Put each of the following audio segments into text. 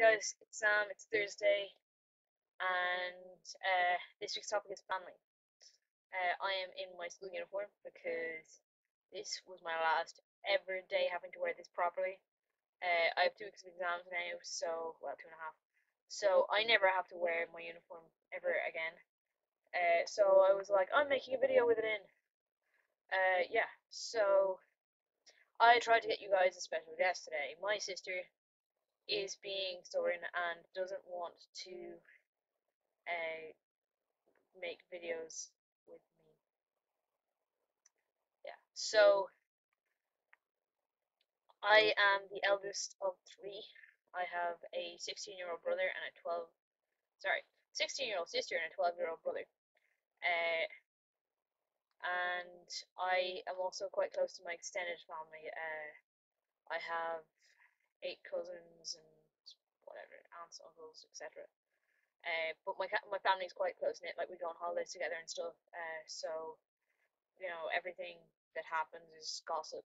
Hey guys, it's Sam. It's Thursday, and this week's topic is family. I am in my school uniform because this was my last ever day having to wear this properly. I have 2 weeks of exams now, so well, 2.5. So I never have to wear my uniform ever again. So I was like, I'm making a video with it in. Yeah. So I tried to get you guys a special guest today. My sister is being stubborn and doesn't want to uh, make videos with me. Yeah. So I am the eldest of three. I have a 16-year-old brother and a 16-year-old sister and a 12-year-old brother. Uh, and I am also quite close to my extended family. I have 8 cousins and whatever, aunts, uncles, etc. But my family is quite close knit. Like we go on holidays together and stuff. So everything that happens is gossip.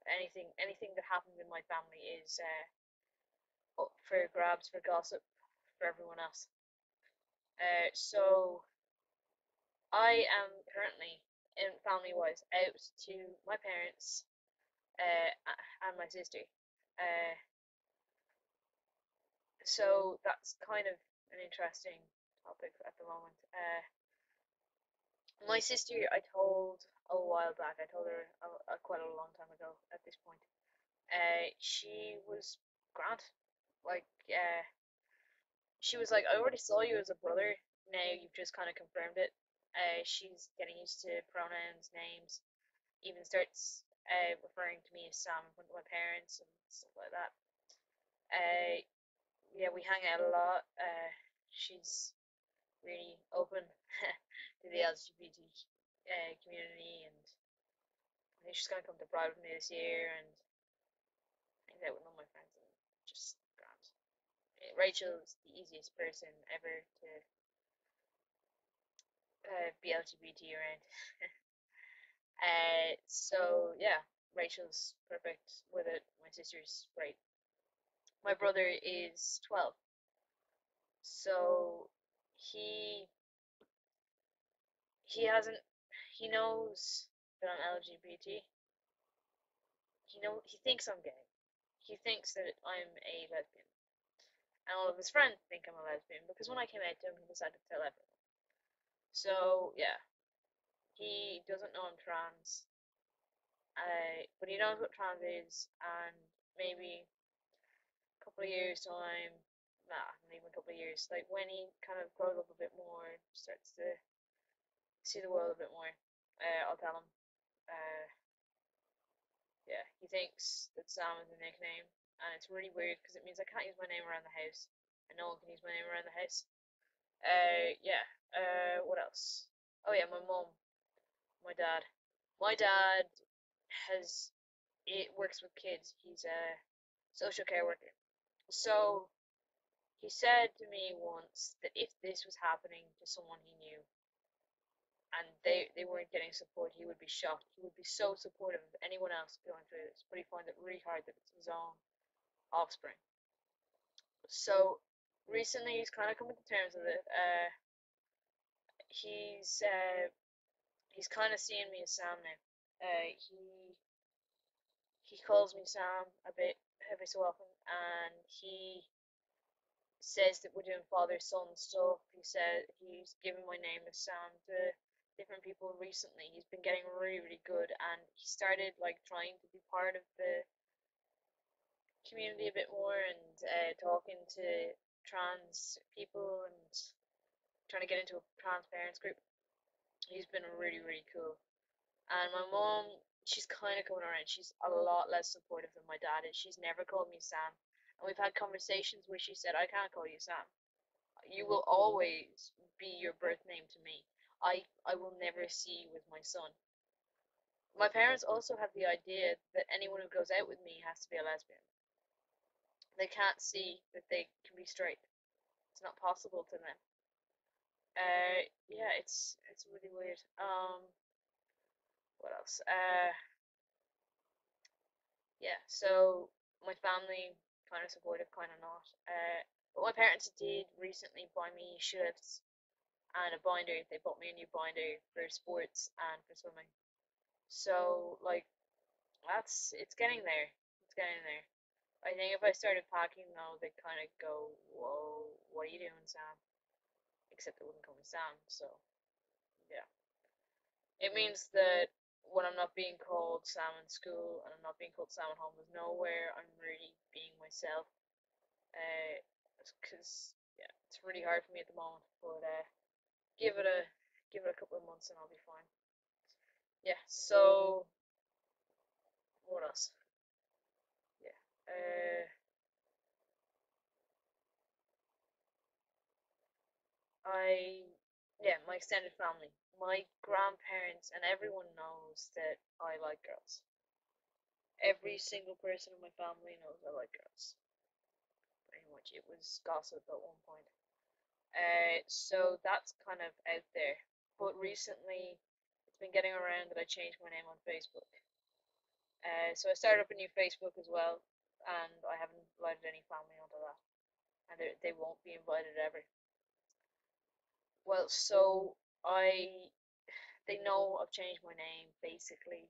Anything that happens in my family is up for grabs, for gossip, for everyone else. So I am currently, in family wise, out to my parents uh, and my sister. Uh, so that's kind of an interesting topic at the moment. My sister, I told a while back. I told her quite a long time ago. At this point, she was grand. Like, she was like, I already saw you as a brother. Now you've just kind of confirmed it. She's getting used to pronouns, names, even starts referring to me as Sam in front of my parents and stuff like that. Uh, yeah, we hang out a lot. She's really open to the LGBT community, and I think she's gonna come to Pride with me this year and hang out with all my friends and just grand. Rachel's the easiest person ever to be LGBT around. So yeah, Rachel's perfect with it. My sister's great. My brother is 12, so he he hasn't he knows that I'm LGBT. He thinks I'm gay. He thinks that I'm a lesbian, and all of his friends think I'm a lesbian because when I came out to him, he decided to tell everyone. So yeah, he doesn't know I'm trans, but he knows what trans is, and maybe a couple of years time, nah, not even a couple of years, like when he kind of grows up a bit more, starts to see the world a bit more, I'll tell him. Uh, yeah, he thinks that Sam is a nickname, and it's really weird because it means I can't use my name around the house, and no one can use my name around the house. Yeah. What else? Oh yeah, my mom, my dad. My dad has it works with kids. He's a social care worker. So he said to me once that if this was happening to someone he knew and they weren't getting support, he would be shocked. He would be so supportive of anyone else going through this, but he finds it really hard that it's his own offspring. So recently he's kind of coming to terms with it. He's uh, he's kind of seeing me as Sam now. He calls me Sam a bit every so often, and he says that we're doing father son stuff. He said he's given my name as Sam to different people recently. He's been getting really, really good, and he started like trying to be part of the community a bit more and talking to trans people and trying to get into a trans parents group. He's been really, really cool. And my mom, she's kind of coming around. She's a lot less supportive than my dad is. She's never called me Sam. And we've had conversations where she said, I can't call you Sam. You will always be your birth name to me. I will never see you with my son. My parents also have the idea that anyone who goes out with me has to be a lesbian. They can't see that they can be straight. It's not possible to them. Yeah, it's really weird. What else? Yeah, so my family kind of supportive, kind of not. my parents did recently buy me shoe lifts and a binder. They bought me a new binder for sports and for swimming. So like it's getting there. It's getting there. I think if I started packing though, they'd kind of go, "Whoa, what are you doing, Sam?" Except it wouldn't come with Sam. So yeah, it means that when I'm not being called Sam in school and I'm not being called Sam at home, there's nowhere I'm really being myself. Because yeah, it's really hard for me at the moment. But give it a give it a couple of months and I'll be fine. Yeah. So what else? Yeah. I yeah, my extended family, my grandparents, and everyone knows that I like girls. Every single person in my family knows I like girls. Pretty much, it was gossip at one point. So that's kind of out there. But recently, it's been getting around that I changed my name on Facebook. So I started up a new Facebook as well, and I haven't invited any family onto that, and they won't be invited ever. Well, so I they know I've changed my name basically.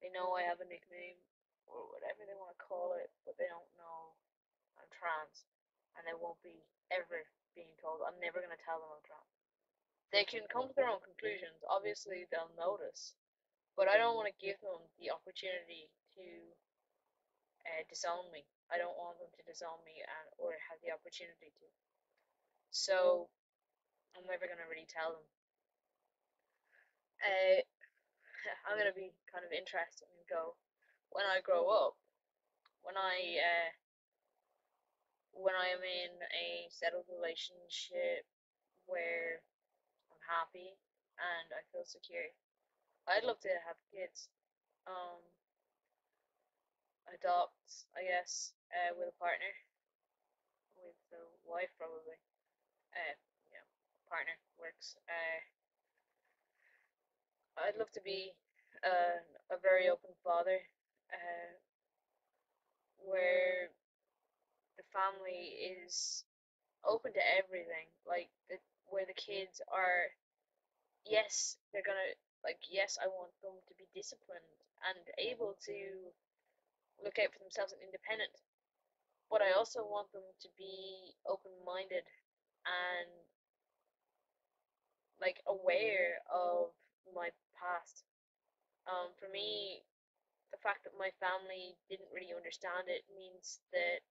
They know I have a nickname or whatever they want to call it, but they don't know I'm trans, and they won't be ever being told. I'm never gonna tell them I'm trans. They can come to their own conclusions. Obviously, they'll notice, but I don't want to give them the opportunity to disown me. I don't want them to disown me and or have the opportunity to. So I'm never gonna really tell them. Uh, I'm gonna be kind of interested and go when I grow up, when I am in a settled relationship where I'm happy and I feel secure. I'd love to have kids. Um, adopt, I guess, with a partner, with a wife probably. Uh, you know, partner works. I'd love to be a very open father, uh, where the family is open to everything. Where the kids are, yes, they're gonna yes, I want them to be disciplined and able to look out for themselves and independent. But I also want them to be open minded and aware of my past. For me, the fact that my family didn't really understand it means that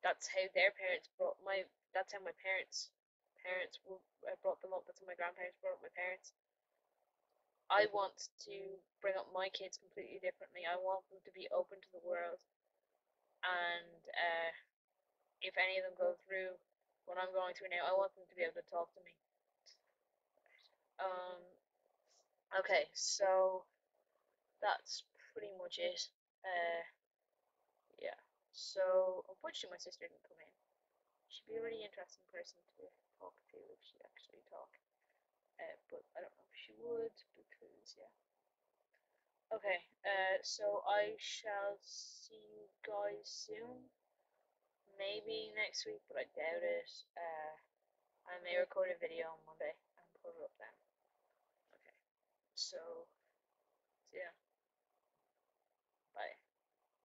that's how their parents brought my that's how my parents brought them up. That's how my grandparents brought up my parents. I want to bring up my kids completely differently. I want them to be open to the world, and if any of them go through what I'm going through now, I want them to be able to talk to me. Um, okay, so that's pretty much it. Uh, yeah. So unfortunately, my sister didn't come in. She'd be a really interesting person to talk to if she actually talked. But I don't know if she would because yeah. Okay. So I shall see you guys soon. Maybe next week, but I doubt it. I may record a video on Monday and put it up then. Okay. So yeah.